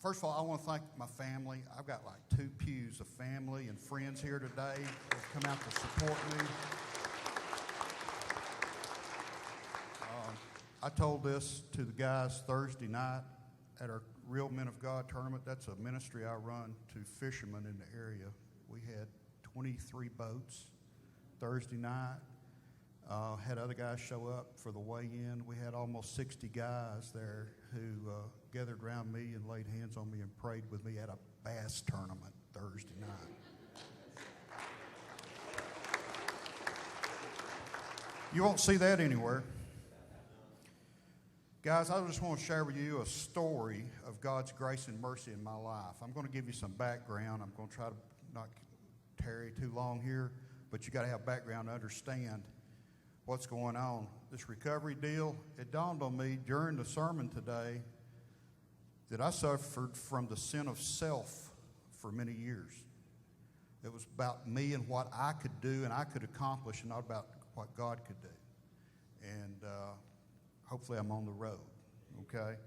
First of all, I want to thank my family. I've got like 2 pews of family and friends here today that have come out to support me. I told this to the guys Thursday night at our Real Men of God tournament. That's a ministry I run to fishermen in the area. We had 23 boats Thursday night. Had other guys show up for the weigh-in. We had almost 60 guys there who gathered around me and laid hands on me and prayed with me at a bass tournament Thursday night. You won't see that anywhere. Guys, I just want to share with you a story of God's grace and mercy in my life. I'm going to give you some background. I'm going to try to not tarry too long here, but you got to have background to understand what's going on. This recovery deal, it dawned on me during the sermon today that I suffered from the sin of self for many years. It was about me and what I could do and I could accomplish, and not about what God could do. And hopefully I'm on the road, okay?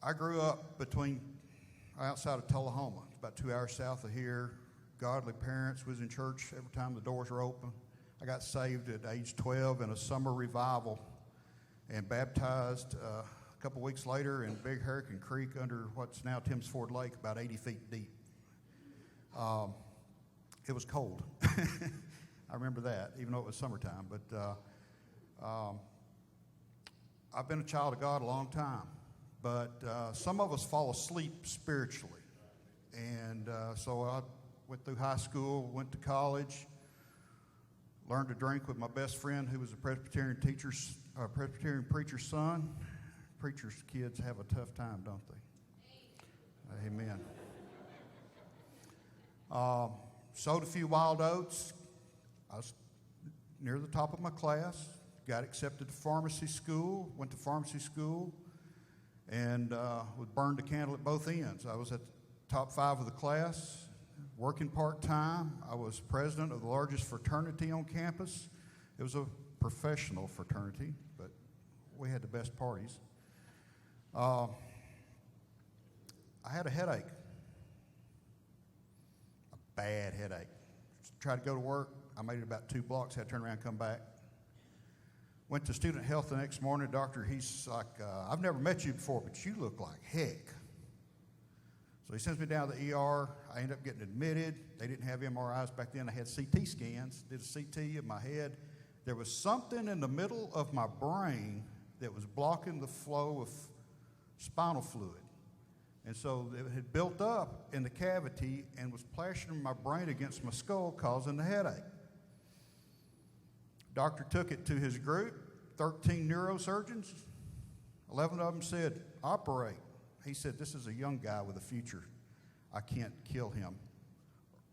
I grew up outside of Tullahoma. It's about 2 hours south of here. Godly parents, was in church every time the doors were open. I got saved at age 12 in a summer revival and baptized a couple weeks later in Big Hurricane Creek under what's now Timms Ford Lake, about 80 feet deep. It was cold. I remember that, even though it was summertime. But I've been a child of God a long time. But some of us fall asleep spiritually. And so I went through high school, went to college, learned to drink with my best friend who was a Presbyterian preacher's son. Preachers' kids have a tough time, don't they? Amen. Sowed a few wild oats. I was near the top of my class, got accepted to pharmacy school, went to pharmacy school, and burned a candle at both ends. I was at the top 5 of the class, working part-time. I was president of the largest fraternity on campus. It was a professional fraternity, but we had the best parties. I had a headache, a bad headache. Tried to go to work. I made it about 2 blocks, had to turn around and come back. Went to student health the next morning. Doctor, he's like, I've never met you before, but you look like heck. So he sends me down to the ER. I end up getting admitted. They didn't have MRIs back then. I had CT scans, did a CT of my head. There was something in the middle of my brain that was blocking the flow of spinal fluid. And so it had built up in the cavity and was plastering my brain against my skull, causing the headache. Doctor took it to his group, 13 neurosurgeons. 11 of them said, operate. He said, this is a young guy with a future. I can't kill him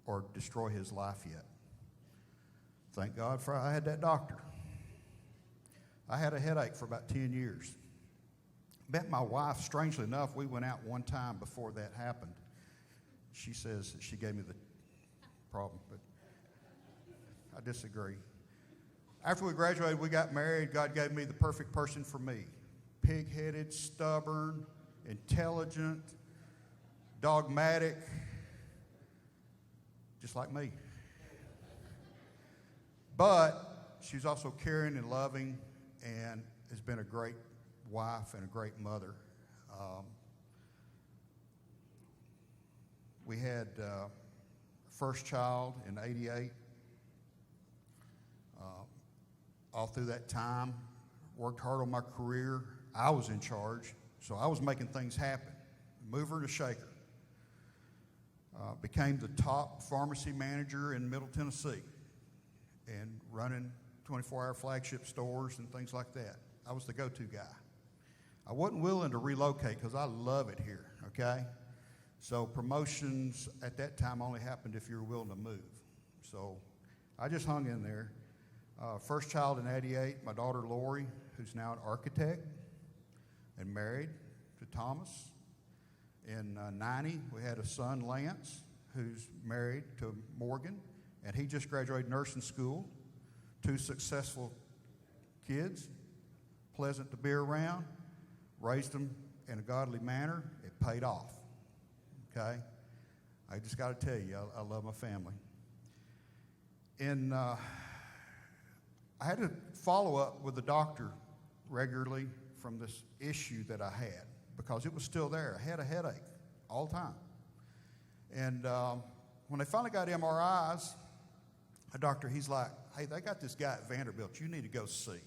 or destroy his life yet. Thank God I had that doctor. I had a headache for about 10 years. Met my wife, strangely enough, we went out one time before that happened. She says that she gave me the problem, but I disagree. After we graduated, we got married. God gave me the perfect person for me. Pig-headed, stubborn, intelligent, dogmatic, just like me. But she's also caring and loving and has been a great wife and a great mother. We had first child in '88. All through that time, worked hard on my career. I was in charge, so I was making things happen, mover and a shaker. Became the top pharmacy manager in Middle Tennessee and running 24-hour flagship stores and things like that. I was the go-to guy. I wasn't willing to relocate because I love it here, okay? So promotions at that time only happened if you were willing to move. So I just hung in there. First child in '88, my daughter Lori, who's now an architect and married to Thomas. In '90, we had a son, Lance, who's married to Morgan, and he just graduated nursing school. 2 successful kids, pleasant to be around, raised them in a godly manner, it paid off. Okay? I just got to tell you, I love my family. And I had to follow up with the doctor regularly from this issue that I had because it was still there. I had a headache all the time. And when they finally got MRIs, a doctor, he's like, hey, they got this guy at Vanderbilt. You need to go see.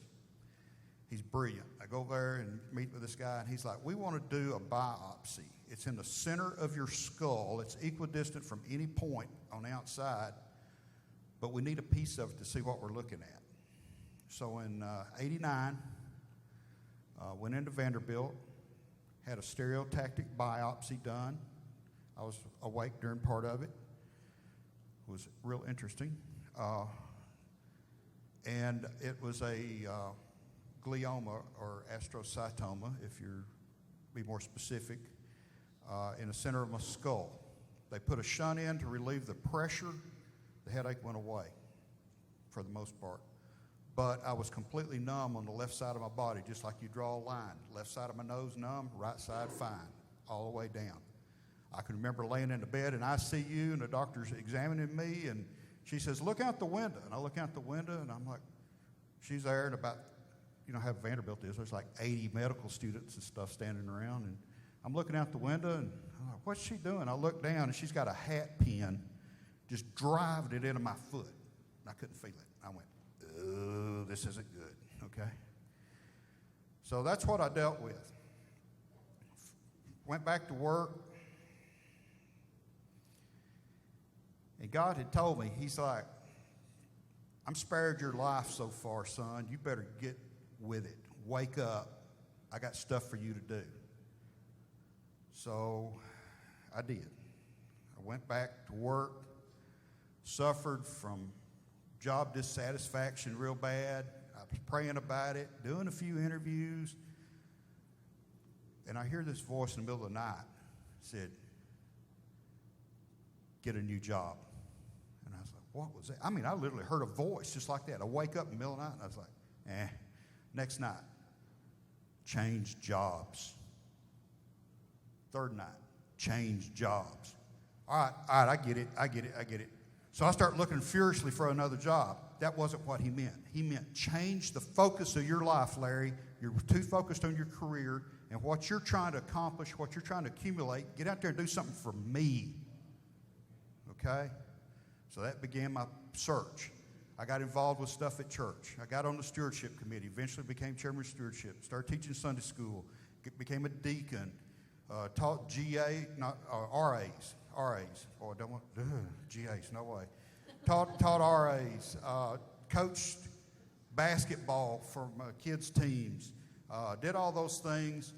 He's brilliant. I go there and meet with this guy, and he's like, we want to do a biopsy. It's in the center of your skull. It's equidistant from any point on the outside, but we need a piece of it to see what we're looking at. So in '89, went into Vanderbilt, had a stereotactic biopsy done. I was awake during part of it. It was real interesting. And it was a glioma or astrocytoma, if you're be more specific, in the center of my skull. They put a shunt in to relieve the pressure. The headache went away for the most part. But I was completely numb on the left side of my body, just like you draw a line. Left side of my nose numb, right side fine, all the way down. I can remember laying in the bed in ICU, and the doctor's examining me, and she says, look out the window. And I look out the window, and I'm like, she's there, and about, you know how Vanderbilt is. There's like 80 medical students and stuff standing around, and I'm looking out the window, and I'm like, what's she doing? I look down, and she's got a hat pin just driving it into my foot, and I couldn't feel it. I went, oh, this isn't good, okay? So that's what I dealt with. Went back to work, and God had told me, he's like, I'm spared your life so far, son. You better get with it. Wake up. I got stuff for you to do. So I did. I went back to work, suffered from job dissatisfaction real bad. I was praying about it, doing a few interviews, and I hear this voice in the middle of the night said, get a new job. And I was like, what was that? I mean, I literally heard a voice just like that. I wake up in the middle of the night, and I was like, Next night, change jobs. Third night, change jobs. All right, I get it. So I start looking furiously for another job. That wasn't what he meant. He meant change the focus of your life, Larry. You're too focused on your career and what you're trying to accomplish, what you're trying to accumulate. Get out there and do something for me. Okay? So that began my search. I got involved with stuff at church. I got on the stewardship committee, eventually became chairman of stewardship, started teaching Sunday school, became a deacon, taught RAs. Oh, I don't want, GAs, no way. Taught RAs, coached basketball for my kids' teams, did all those things.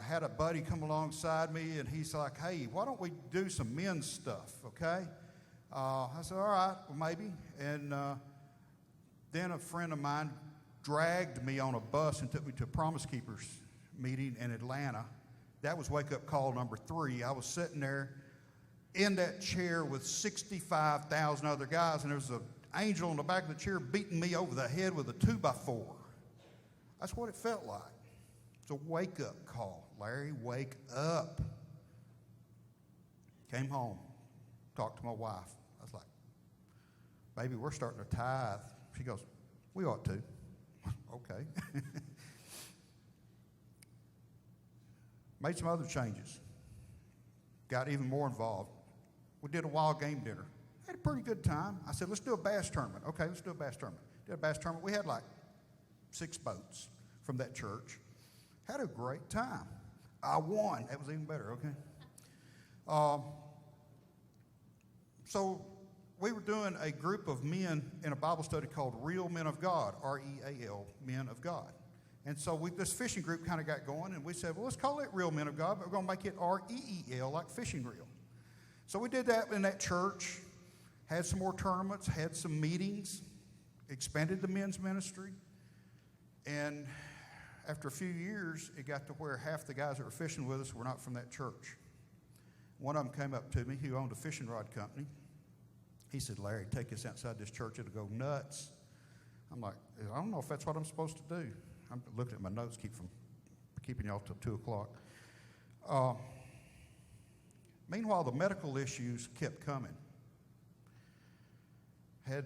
Had a buddy come alongside me, and he's like, hey, why don't we do some men's stuff, okay? I said, all right, well, maybe. And then a friend of mine dragged me on a bus and took me to a Promise Keepers meeting in Atlanta. That was wake-up call number 3. I was sitting there in that chair with 65,000 other guys, and there was an angel on the back of the chair beating me over the head with a 2x4. That's what it felt like. It's a wake-up call. Larry, wake up. Came home, talked to my wife. I was like, baby, we're starting to tithe. She goes, we ought to. Okay. Made some other changes. Got even more involved. We did a wild game dinner. Had a pretty good time. I said, let's do a bass tournament. Okay, let's do a bass tournament. Did a bass tournament. We had like 6 boats from that church. Had a great time. I won. That was even better, okay? So we were doing a group of men in a Bible study called Real Men of God, R-E-A-L, Men of God. And so this fishing group kind of got going, and we said, well, let's call it Real Men of God, but we're going to make it R-E-E-L, like fishing reel. So we did that in that church, had some more tournaments, had some meetings, expanded the men's ministry. And after a few years, it got to where half the guys that were fishing with us were not from that church. One of them came up to me, who owned a fishing rod company. He said, Larry, take us outside this church, it'll go nuts. I'm like, I don't know if that's what I'm supposed to do. I'm looking at my notes, keeping y'all till 2 o'clock. Uh, Meanwhile, the medical issues kept coming. Had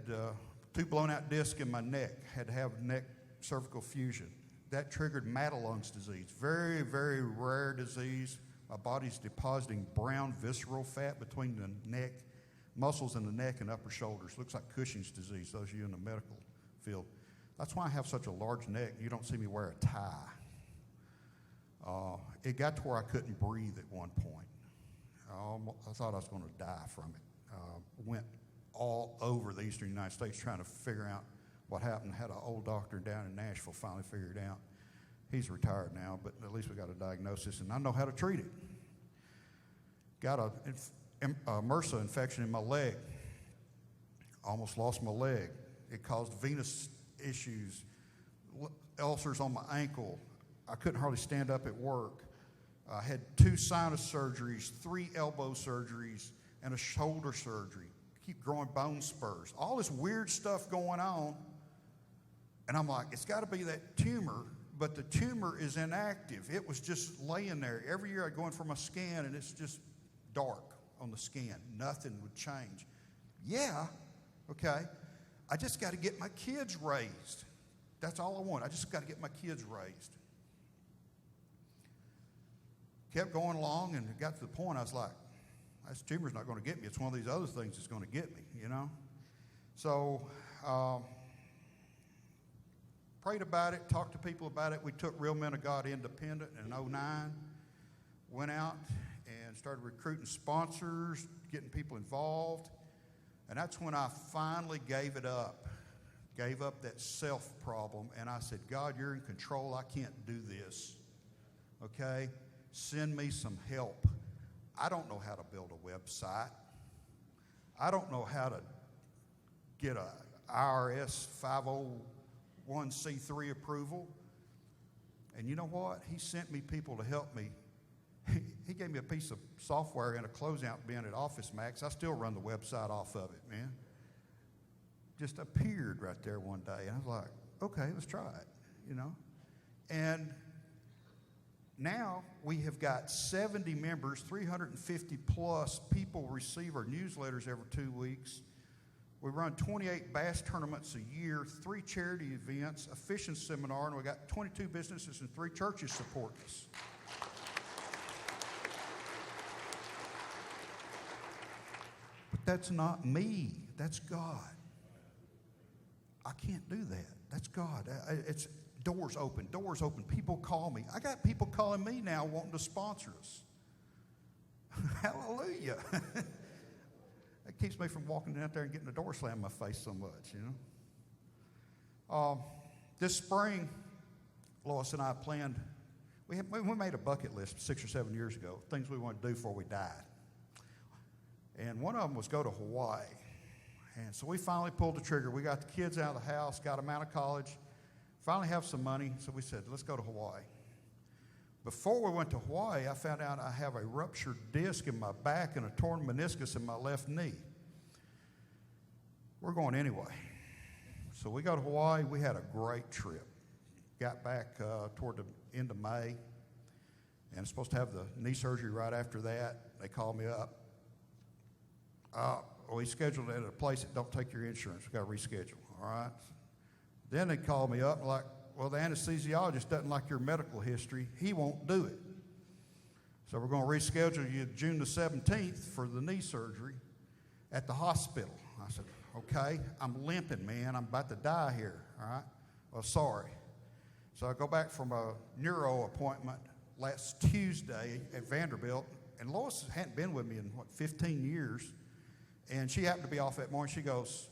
2 blown out discs in my neck, had to have neck cervical fusion. That triggered Madelung's disease, very, very rare disease. My body's depositing brown visceral fat between the neck, muscles in the neck and upper shoulders. Looks like Cushing's disease, those of you in the medical field. That's why I have such a large neck. You don't see me wear a tie. It got to where I couldn't breathe at one point. I thought I was going to die from it. Went all over the eastern United States trying to figure out what happened. Had an old doctor down in Nashville finally figured it out. He's retired now, but at least we got a diagnosis, and I know how to treat it. Got a MRSA infection in my leg. Almost lost my leg. It caused venous issues, ulcers on my ankle. I couldn't hardly stand up at work. I had 2 sinus surgeries, 3 elbow surgeries, and a shoulder surgery. Keep growing bone spurs. All this weird stuff going on. And I'm like, it's got to be that tumor, but the tumor is inactive. It was just laying there. Every year I'd go in for my scan, and it's just dark on the scan. Nothing would change. Yeah, okay. I just got to get my kids raised. That's all I want. I just got to get my kids raised. Kept going along, and it got to the point I was like, this tumor's not going to get me. It's one of these other things that's going to get me, you know. So prayed about it, talked to people about it. We took Real Men of God Independent in 2009, went out and started recruiting sponsors, getting people involved. And that's when I finally gave it up, gave up that self problem. And I said, God, you're in control. I can't do this, okay? Send me some help. I don't know how to build a website. I don't know how to get a IRS 501c3 approval. And you know what? He sent me people to help me. He gave me a piece of software and a closeout bin at Office Max. I still run the website off of it, man. Just appeared right there one day. And I was like, okay, let's try it, you know. And now we have got 70 members, 350 plus people receive our newsletters every 2 weeks. We run 28 bass tournaments a year, 3 charity events, a fishing seminar, and we got 22 businesses and 3 churches supporting us. But that's not me. That's God. I can't do that. That's God. It's doors open. People call me. I got people calling me now wanting to sponsor us. Hallelujah. That keeps me from walking out there and getting the door slammed in my face so much, you know. This spring, Lois and I planned, we made a bucket list 6 or 7 years ago, things we wanted to do before we died. And one of them was go to Hawaii. And so we finally pulled the trigger. We got the kids out of the house, got them out of college, finally have some money, so we said, let's go to Hawaii. Before we went to Hawaii, I found out I have a ruptured disc in my back and a torn meniscus in my left knee. We're going anyway. So we go to Hawaii. We had a great trip. Got back toward the end of May, and supposed to have the knee surgery right after that. They called me up. We scheduled it at a place that don't take your insurance. We got to reschedule, all right? Then they called me up and like, well, the anesthesiologist doesn't like your medical history. He won't do it. So we're going to reschedule you June the 17th for the knee surgery at the hospital. I said, okay, I'm limping, man. I'm about to die here, all right? Well, sorry. So I go back from a neuro appointment last Tuesday at Vanderbilt, and Lois hadn't been with me in, 15 years, and she happened to be off that morning. She goes,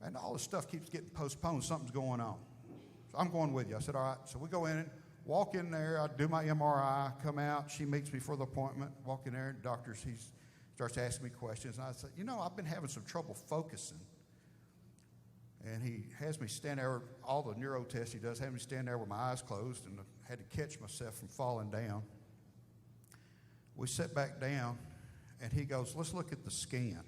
and all this stuff keeps getting postponed. Something's going on. So I'm going with you. I said, all right. So we go in, walk in there. I do my MRI, come out. She meets me for the appointment. Walk in there, doctor, he starts asking me questions. And I said, I've been having some trouble focusing. And he has me stand there, all the neuro tests he does, have me stand there with my eyes closed, and I had to catch myself from falling down. We sat back down, and he goes, let's look at the scan.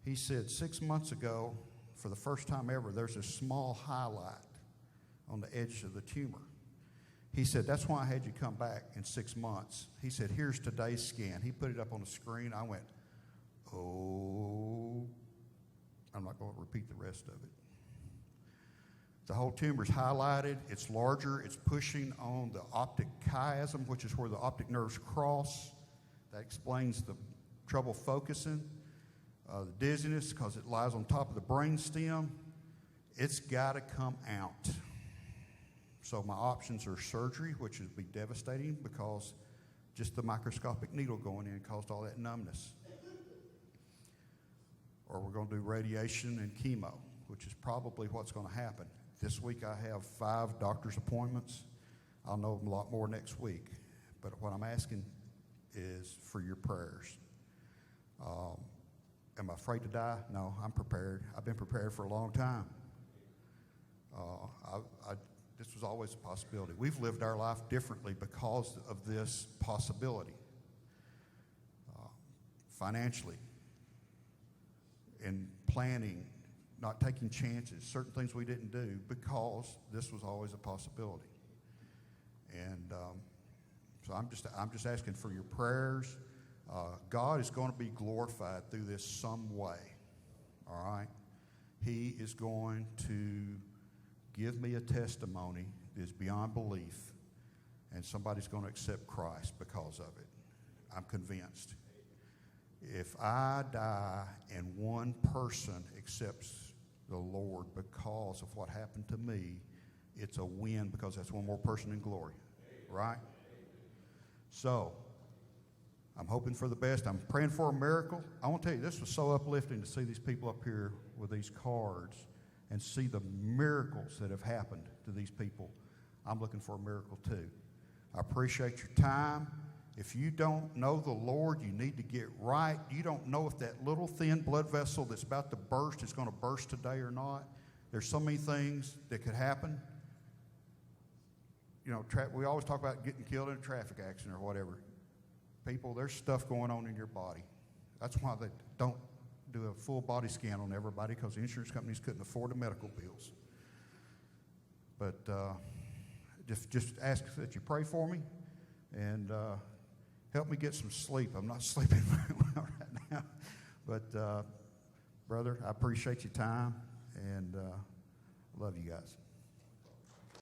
He said 6 months ago, for the first time ever, there's a small highlight on the edge of the tumor. He said, that's why I had you come back in 6 months. He said, here's today's scan. He put it up on the screen. I went, oh, I'm not going to repeat the rest of it. The whole tumor is highlighted. It's larger. It's pushing on the optic chiasm, which is where the optic nerves cross. That explains the trouble focusing. The dizziness, because it lies on top of the brain stem. It's got to come out. So my options are surgery, which would be devastating because just the microscopic needle going in caused all that numbness. Or we're going to do radiation and chemo, which is probably what's going to happen. This week I have 5 doctor's appointments. I'll know a lot more next week. But what I'm asking is for your prayers. Am I afraid to die? No, I'm prepared. I've been prepared for a long time. This was always a possibility. We've lived our life differently because of this possibility. Financially, in planning, not taking chances, certain things we didn't do because this was always a possibility. And so I'm just asking for your prayers. God is going to be glorified through this some way. All right? He is going to give me a testimony that is beyond belief, and somebody's going to accept Christ because of it. I'm convinced. If I die and one person accepts the Lord because of what happened to me, it's a win because that's one more person in glory, right? So, I'm hoping for the best. I'm praying for a miracle. I want to tell you, this was so uplifting to see these people up here with these cards and see the miracles that have happened to these people. I'm looking for a miracle too. I appreciate your time. If you don't know the Lord, you need to get right. You don't know if that little thin blood vessel that's about to burst is going to burst today or not. There's so many things that could happen. You know, we always talk about getting killed in a traffic accident or whatever. People, there's stuff going on in your body. That's why they don't do a full body scan on everybody, because the insurance companies couldn't afford the medical bills. But just ask that you pray for me and help me get some sleep. I'm not sleeping very well right now. But, brother, I appreciate your time and love you guys.